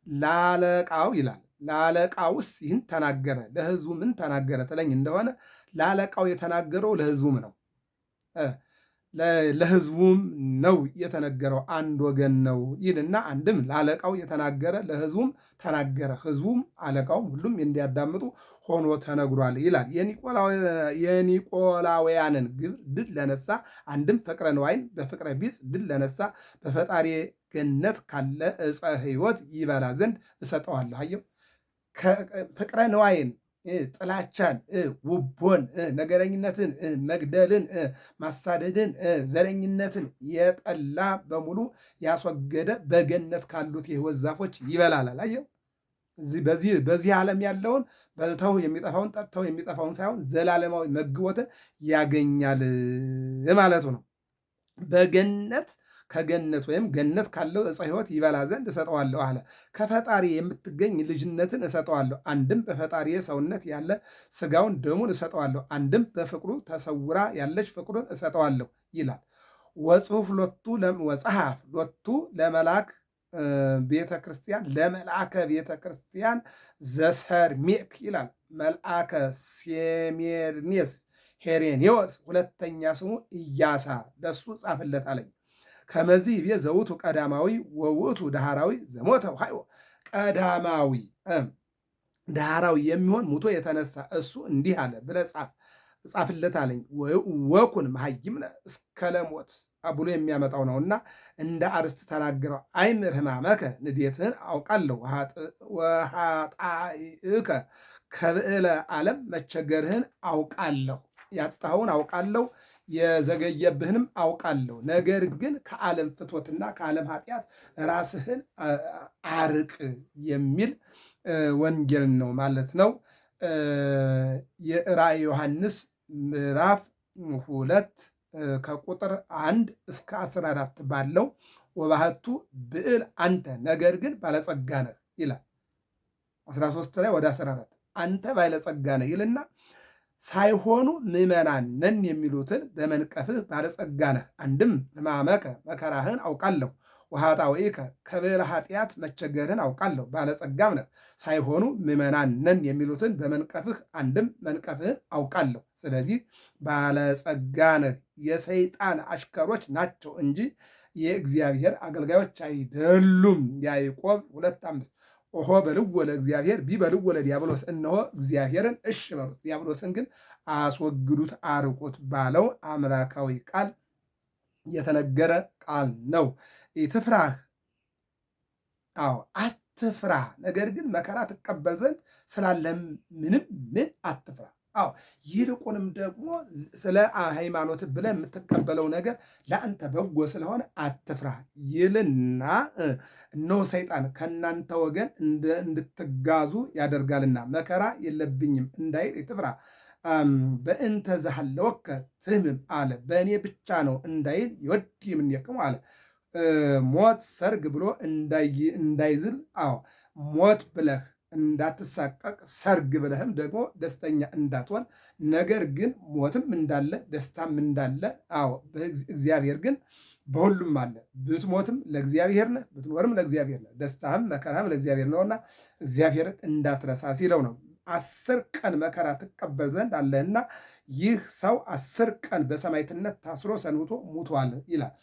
ላለቃው ይላል። ላለቃውስ ይህን ተናገረ፣ ለሕዝቡ ምን ተናገረ ትለኝ እንደሆነ ላለቃው የተናገረው ለሕዝቡም ነው። ለሕዝቡም ነው የተነገረው፣ አንድ ወገን ነው ይልና አንድም ላለቃው የተናገረ ለሕዝቡም ተናገረ፣ ሕዝቡም አለቃውም ሁሉም እንዲያዳምጡ ሆኖ ተነግሯል ይላል። የኒቆላውያንን ግብር ድል ለነሳ አንድም ፍቅረ ነዋይን በፍቅረ ቢጽ ድል ለነሳ በፈጣሪ ገነት ካለ ዕፀ ሕይወት ይበላ ዘንድ እሰጠዋለሁ። አየው ፍቅረ ነዋይን ጥላቻን፣ ውቦን፣ ነገረኝነትን፣ መግደልን፣ ማሳደድን፣ ዘረኝነትን የጠላ በሙሉ ያስወገደ በገነት ካሉት የሕይወት ዛፎች ይበላል። አየው በዚህ ዓለም ያለውን በልተው የሚጠፋውን ጠጥተው የሚጠፋውን ሳይሆን ዘላለማዊ መግቦትን ያገኛል ማለቱ ነው። በገነት ከገነት ወይም ገነት ካለው ዕፀ ሕይወት ይበላ ዘንድ እሰጠዋለሁ አለ። ከፈጣሪ የምትገኝ ልጅነትን እሰጠዋለሁ። አንድም በፈጣሪ ሰውነት ያለ ስጋውን ደሙን እሰጠዋለሁ። አንድም በፍቅሩ ተሰውራ ያለች ፍቅሩን እሰጠዋለሁ ይላል። ወጽሑፍ ሎቱ ወጸሐፍ ሎቱ ለመልአክ ቤተ ክርስቲያን ለመልአከ ቤተ ክርስቲያን ዘሰርሜክ ይላል። መልአከ ሴሜርኔስ ሄሬኔዎስ ሁለተኛ ስሙ ኢያሳ ለሱ ጻፍለት አለኝ። ከመዚህ ቤ ዘውቱ ቀዳማዊ ወውቱ ዳህራዊ ዘሞተ ሃይወ ቀዳማዊ ዳህራዊ የሚሆን ሙቶ የተነሳ እሱ እንዲህ አለ ብለህ ጻፍለት አለኝ። ወኩን መሃይምነ እስከ ለሞት ብሎ የሚያመጣው ነውና እንደ አርስት ተናገረው። አይምር ሕማመከ ንዴትህን አውቃለሁ፣ ወኃጣኢከ ከብዕለ ዓለም መቸገርህን አውቃለሁ፣ ያጣኸውን አውቃለሁ፣ የዘገየብህንም አውቃለሁ። ነገር ግን ከዓለም ፍትወትና ከዓለም ኃጢአት ራስህን አርቅ የሚል ወንጌል ነው ማለት ነው። የራእየ ዮሐንስ ምዕራፍ 2 ከቁጥር 1 እስከ 14 ባለው ወባህቱ ብዕል አንተ ነገር ግን ባለጸጋ ነህ ይላል። 13 ላይ ወደ 14 አንተ ባለጸጋ ነህ ይልና ሳይሆኑ ምዕመናን ነን የሚሉትን በመንቀፍህ ባለጸጋ ነህ። አንድም ሕማመከ መከራህን አውቃለሁ፣ ወኃጣውኢከ ከብዕለ ኃጢአት መቸገርህን አውቃለሁ፣ ባለጸጋም ነህ። ሳይሆኑ ምዕመናን ነን የሚሉትን በመንቀፍህ አንድም መንቀፍህን አውቃለሁ። ስለዚህ ባለጸጋ ነህ። የሰይጣን አሽከሮች ናቸው እንጂ የእግዚአብሔር አገልጋዮች አይደሉም። ያዕቆብ 2:5 ኦሆ በልዎ ለእግዚአብሔር ቢበልዎ ለዲያብሎስ፣ እነሆ እግዚአብሔርን እሺ በሉት ዲያብሎስን ግን አስወግዱት አርቁት ባለው አምላካዊ ቃል የተነገረ ቃል ነው። ትፍራህ፣ አዎ አትፍራ፣ ነገር ግን መከራ ትቀበል ዘንድ ስላለም ምንም ምን አትፍራ። አዎ ይልቁንም ደግሞ ስለ ሃይማኖት ብለህ የምትቀበለው ነገር ለአንተ በጎ ስለሆነ አትፍራ ይልና እነሆ ሰይጣን ከእናንተ ወገን እንድትጋዙ ያደርጋልና መከራ የለብኝም እንዳይል ትፍራ። በእንተ ዘሃለወከ ትህምም አለ፣ በእኔ ብቻ ነው እንዳይል ይወድ የምንየቅሙ አለ። ሞት ሰርግ ብሎ እንዳይዝል፣ አዎ ሞት ብለህ እንዳትሳቀቅ ሰርግ ብለህም ደግሞ ደስተኛ እንዳትሆን። ነገር ግን ሞትም እንዳለ ደስታም እንዳለ፣ አዎ እግዚአብሔር ግን በሁሉም አለ። ብትሞትም ለእግዚአብሔር ነህ፣ ብትኖርም ለእግዚአብሔር ነህ፣ ደስታህም መከራም ለእግዚአብሔር ነውና እግዚአብሔርን እንዳትረሳ ሲለው ነው። 10 ቀን መከራ ትቀበል ዘንድ አለህና ይህ ሰው 10 ቀን በሰማዕትነት ታስሮ ሰንብቶ ሙቷል ይላል።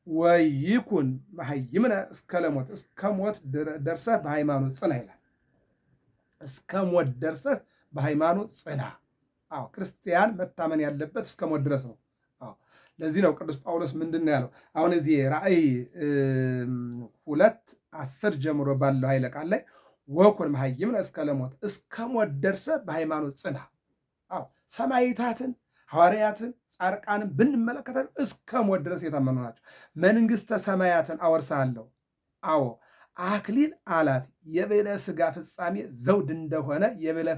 ወይኩን መሃይምነ እስከ ለሞት፣ እስከ ሞት ደርሰህ በሃይማኖት ጽና ይላል። እስከ ሞት ደርሰህ በሃይማኖት ጽና። አዎ ክርስቲያን መታመን ያለበት እስከ ሞት ድረስ ነው። አዎ ለዚህ ነው ቅዱስ ጳውሎስ ምንድን ነው ያለው? አሁን እዚህ ራእይ 2:10 ጀምሮ ባለው ኃይለ ቃል ላይ ወኩን መሃይምነ እስከ ለሞት፣ እስከ ሞት ደርሰህ በሃይማኖት ጽና። አዎ ሰማዕታትን ሐዋርያትን ጻድቃንን ብንመለከተ እስከ ሞት ድረስ የታመኑ ናቸው። መንግሥተ ሰማያትን አወርሳለሁ። አዎ አክሊል አላት። የብዕለ ሥጋ ፍጻሜ ዘውድ እንደሆነ የብዕለ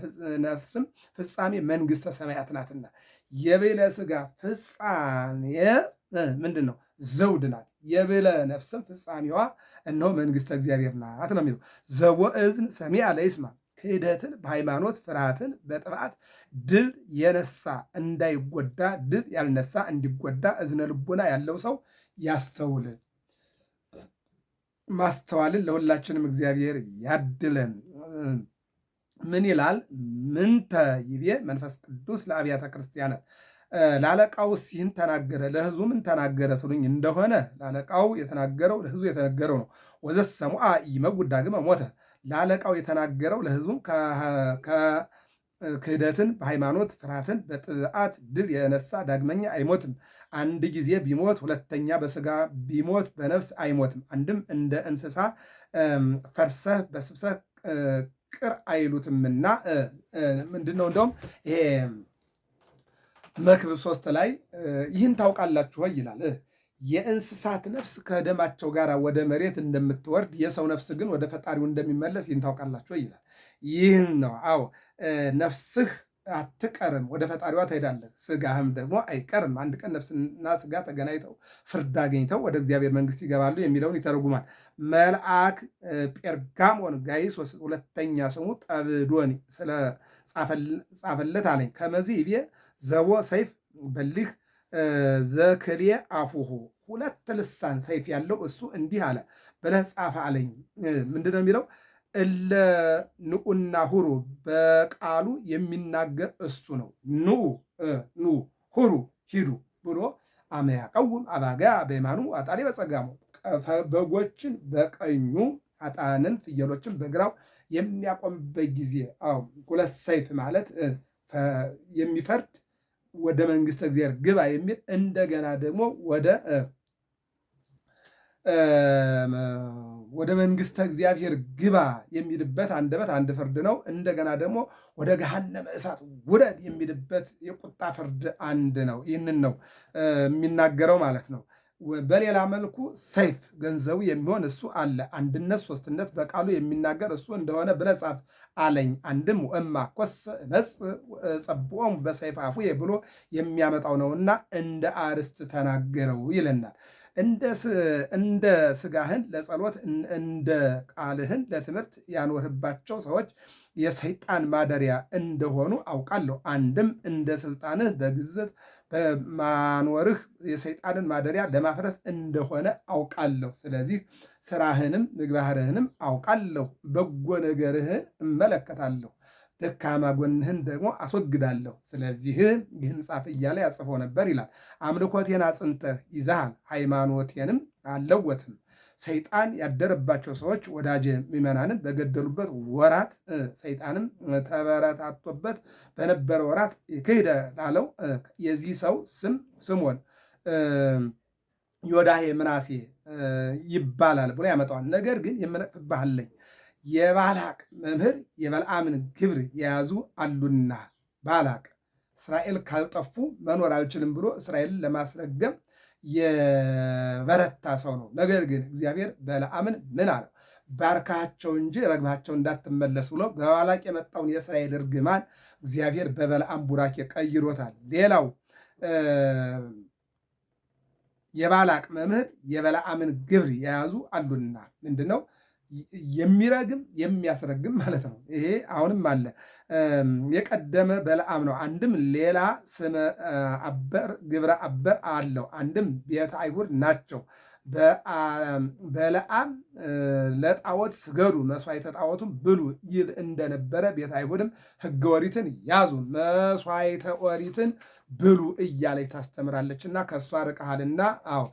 ነፍስም ፍጻሜ መንግሥተ ሰማያት ናትና የብዕለ ሥጋ ፍጻሜ ምንድን ነው? ዘውድ ናት። የብዕለ ነፍስም ፍጻሜዋ እነሆ መንግሥተ እግዚአብሔር ናት ነው የሚለው። ዘቦ እዝን ሰሚዐ ለይስማ፣ ክህደትን በሃይማኖት ፍርሃትን በጥብዓት ድል የነሳ እንዳይጎዳ፣ ድል ያልነሳ እንዲጎዳ እዝነ ልቡና ያለው ሰው ያስተውል። ማስተዋልን ለሁላችንም እግዚአብሔር ያድለን። ምን ይላል? ምንተ ይቤ መንፈስ ቅዱስ ለአብያተ ክርስቲያናት፣ ለአለቃውስ ይህን ተናገረ ለሕዝቡ ምን ተናገረ ትሉኝ እንደሆነ ለአለቃው የተናገረው ለሕዝቡ የተነገረው ነው። ወዘሰሙዐ ኢይመውት ዳግመ ሞተ፣ ለአለቃው የተናገረው ለሕዝቡም ክህደትን በሃይማኖት ፍርሃትን በጥብዓት ድል የነሳ ዳግመኛ አይሞትም። አንድ ጊዜ ቢሞት ሁለተኛ በሥጋ ቢሞት በነፍስ አይሞትም። አንድም እንደ እንስሳ ፈርሰህ በስብሰህ ቅር አይሉትምና ምንድን ነው እንደውም ይሄ መክብብ 3 ላይ ይህን ታውቃላችሁ ወይ ይላል። የእንስሳት ነፍስ ከደማቸው ጋር ወደ መሬት እንደምትወርድ የሰው ነፍስ ግን ወደ ፈጣሪው እንደሚመለስ ይህን ታውቃላችሁ ይላል። ይህን ነው። አዎ ነፍስህ አትቀርም፣ ወደ ፈጣሪዋ ትሄዳለህ። ስጋህም ደግሞ አይቀርም። አንድ ቀን ነፍስና ስጋ ተገናኝተው ፍርድ አግኝተው ወደ እግዚአብሔር መንግሥት ይገባሉ የሚለውን ይተረጉማል። መልአክ ጴርጋሞን ጋይስ ሁለተኛ ስሙ ጠብዶኒ ስለ ጻፈለት አለኝ። ከመዚህ ይቤ ዘቦ ሰይፍ በሊህ ዘክልየ አፉሁ፣ ሁለት ልሳን ሰይፍ ያለው እሱ እንዲህ አለ ብለህ ጻፈ አለኝ። ምንድን ነው የሚለው? እለ ንዑና ሁሩ፣ በቃሉ የሚናገር እሱ ነው። ኑ ሁሩ ሂዱ ብሎ አመ ያቀውም አባጋ በየማኑ አጣሌ በጸጋሙ፣ በጎችን በቀኙ አጣንን ፍየሎችን በግራው የሚያቆምበት ጊዜ። አዎ ሁለት ሰይፍ ማለት የሚፈርድ ወደ መንግሥተ እግዚአብሔር ግባ የሚል እንደገና ደግሞ ወደ መንግሥተ እግዚአብሔር ግባ የሚልበት አንደበት አንድ ፍርድ ነው። እንደገና ደግሞ ወደ ገሃነመ እሳት ውረድ የሚልበት የቁጣ ፍርድ አንድ ነው። ይህንን ነው የሚናገረው ማለት ነው። በሌላ መልኩ ሰይፍ ገንዘቡ የሚሆን እሱ አለ። አንድነት ሶስትነት በቃሉ የሚናገር እሱ እንደሆነ ብለህ ጻፍ አለኝ። አንድም እማ ኮስ ነጽ ጸብዖሙ በሰይፈ አፉየ ብሎ የሚያመጣው ነውና እንደ አርስት ተናገረው ይለናል። እንደ ስጋህን ለጸሎት እንደ ቃልህን ለትምህርት ያኖርባቸው ሰዎች የሰይጣን ማደሪያ እንደሆኑ አውቃለሁ። አንድም እንደ ስልጣንህ በግዝት በማኖርህ የሰይጣንን ማደሪያ ለማፍረስ እንደሆነ አውቃለሁ። ስለዚህ ስራህንም ምግባርህንም አውቃለሁ። በጎ ነገርህን እመለከታለሁ፣ ደካማ ጎንህን ደግሞ አስወግዳለሁ። ስለዚህ ይህን ጻፍ እያለ ያጽፈው ነበር ይላል። አምልኮቴን አጽንተህ ይዘሃል፣ ሃይማኖቴንም አልለወጥም። ሰይጣን ያደረባቸው ሰዎች ወዳጄ ምዕመናንን በገደሉበት ወራት ሰይጣንም ተበረታቶበት በነበረ ወራት ክህደ ላለው የዚህ ሰው ስም ስሞን ዮዳሄ ምናሴ ይባላል ብሎ ያመጣዋል። ነገር ግን የምነቅፍብህ አለኝ። የባላቅ መምህር የበልዓምን ግብር የያዙ አሉና ባላቅ እስራኤል ካልጠፉ መኖር አልችልም ብሎ እስራኤልን ለማስረገም የበረታ ሰው ነው። ነገር ግን እግዚአብሔር በለዓምን ምን አለው? ባርካቸው እንጂ ረግማቸው እንዳትመለስ ብሎ በባላቅ የመጣውን የእስራኤል እርግማን እግዚአብሔር በበለዓም ቡራኬ ቀይሮታል። ሌላው የባላቅ መምህር የበለዓምን ግብር የያዙ አሉና ምንድን ነው? የሚረግም የሚያስረግም ማለት ነው። ይሄ አሁንም አለ። የቀደመ በለዓም ነው። አንድም ሌላ ስመ አበር ግብረ አበር አለው። አንድም ቤተ አይሁድ ናቸው። በለዓም ለጣዖት ስገዱ መስዋዕተ ጣዖቱን ብሉ ይል እንደነበረ ቤተ አይሁድም ሕገ ኦሪትን ያዙ መስዋዕተ ኦሪትን ብሉ እያለች ታስተምራለች። እና ከእሷ ርቀሃልና አዎ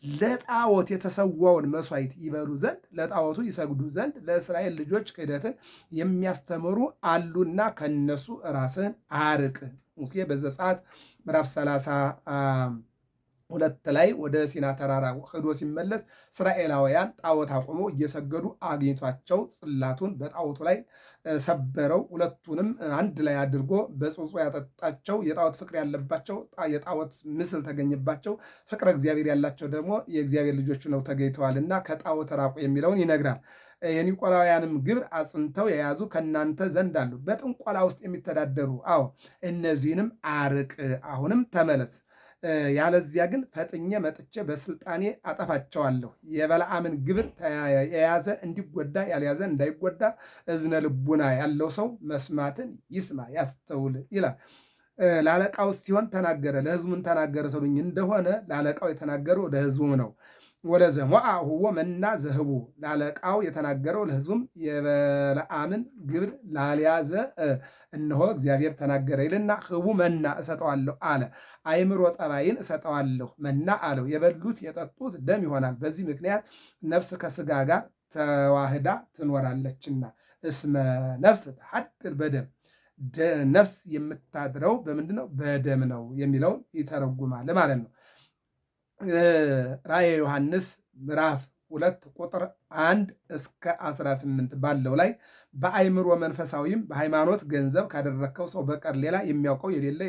ለጣዖት የተሰዋውን መስዋዕት ይበሉ ዘንድ ለጣዖቱ ይሰግዱ ዘንድ ለእስራኤል ልጆች ክህደትን የሚያስተምሩ አሉና ከነሱ ራስን አርቅ። ሙሴ በዘጸአት ምዕራፍ 32 2 ላይ ወደ ሲና ተራራ ሄዶ ሲመለስ እስራኤላውያን ጣዖት አቁመው እየሰገዱ አግኝቷቸው ጽላቱን በጣዖቱ ላይ ሰበረው። ሁለቱንም አንድ ላይ አድርጎ በጽውጾ ያጠጣቸው። የጣዖት ፍቅር ያለባቸው የጣዖት ምስል ተገኘባቸው፣ ፍቅረ እግዚአብሔር ያላቸው ደግሞ የእግዚአብሔር ልጆች ነው ተገኝተዋልና ከጣዖት ራቁ የሚለውን ይነግራል። የኒቆላውያንም ግብር አጽንተው የያዙ ከእናንተ ዘንድ አሉ፣ በጥንቆላ ውስጥ የሚተዳደሩ እነዚህንም አርቅ፣ አሁንም ተመለስ፣ ያለዚያ ግን ፈጥኜ መጥቼ በስልጣኔ አጠፋቸዋለሁ። የበለዓምን ግብር የያዘ እንዲጎዳ ያልያዘ እንዳይጎዳ እዝነ ልቡና ያለው ሰው መስማትን ይስማ ያስተውል ይላል። ለአለቃው ሲሆን ተናገረ፣ ለሕዝቡን ተናገረ ተሉኝ እንደሆነ ለአለቃው የተናገረው ለሕዝቡም ነው። ወለዘሞአ ሁዎ መና ዘህቡ፣ ለአለቃው የተናገረው ለሕዝቡም የበለዓምን ግብር ላልያዘ እነሆ እግዚአብሔር ተናገረ ይልና ህቡ መና እሰጠዋለሁ አለ። አይምሮ ጠባይን እሰጠዋለሁ መና አለው። የበሉት የጠጡት ደም ይሆናል። በዚህ ምክንያት ነፍስ ከስጋ ጋር ተዋህዳ ትኖራለችና እስመ ነፍስ ተሐድር በደም፣ ነፍስ የምታድረው በምንድን ነው? በደም ነው የሚለውን ይተረጉማል ማለት ነው። ራእየ ዮሐንስ ምዕራፍ 2 ቁጥር 1 እስከ 18 ባለው ላይ በአይምሮ መንፈሳዊም በሃይማኖት ገንዘብ ካደረግከው ሰው በቀር ሌላ የሚያውቀው የሌለ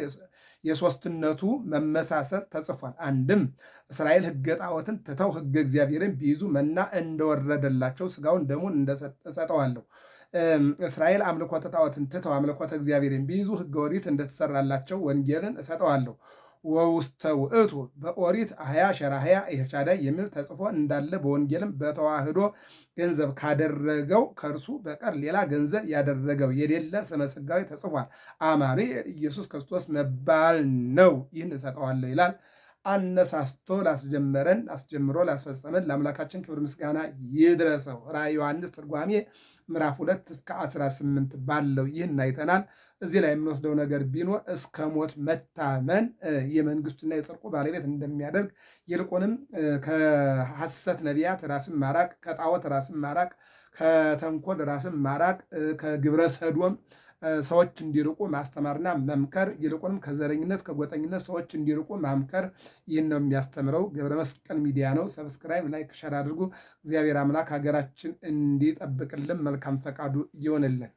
የሦስትነቱ መመሳሰል ተጽፏል። አንድም እስራኤል ሕገ ጣዖትን ትተው ሕገ እግዚአብሔርን ቢይዙ መና እንደወረደላቸው ሥጋውን ደሙን እሰጠዋለሁ። እስራኤል አምልኮተ ጣዖትን ትተው አምልኮተ እግዚአብሔርን ቢይዙ ሕገ ኦሪት እንደተሰራላቸው ወንጌልን እሰጠዋለሁ። ወውስተ ውእቱ በኦሪት አህያ ሸራህያ ኤልሻዳይ የሚል ተጽፎ እንዳለ በወንጌልም በተዋህዶ ገንዘብ ካደረገው ከእርሱ በቀር ሌላ ገንዘብ ያደረገው የሌለ ስመ ሥጋዌ ተጽፏል። አማኑኤል ኢየሱስ ክርስቶስ መባል ነው። ይህን እሰጠዋለሁ ይላል። አነሳስቶ ላስጀመረን አስጀምሮ ላስፈጸመን ለአምላካችን ክብር ምስጋና ይድረሰው። ራእየ ዮሐንስ ትርጓሜ ምዕራፍ 2 እስከ 18 ባለው ይህን አይተናል። እዚህ ላይ የምንወስደው ነገር ቢኖር እስከ ሞት መታመን የመንግስቱና የጽድቁ ባለቤት እንደሚያደርግ፣ ይልቁንም ከሐሰት ነቢያት ራስን ማራቅ፣ ከጣዖት ራስን ማራቅ፣ ከተንኮል ራስን ማራቅ፣ ከግብረ ሰዶም ሰዎች እንዲርቁ ማስተማርና መምከር፣ ይልቁንም ከዘረኝነት ከጎጠኝነት ሰዎች እንዲርቁ ማምከር፣ ይህን ነው የሚያስተምረው። ገብረ መስቀል ሚዲያ ነው። ሰብስክራይብ፣ ላይክ፣ ሸር አድርጉ። እግዚአብሔር አምላክ ሀገራችን እንዲጠብቅልን መልካም ፈቃዱ ይሆንልን።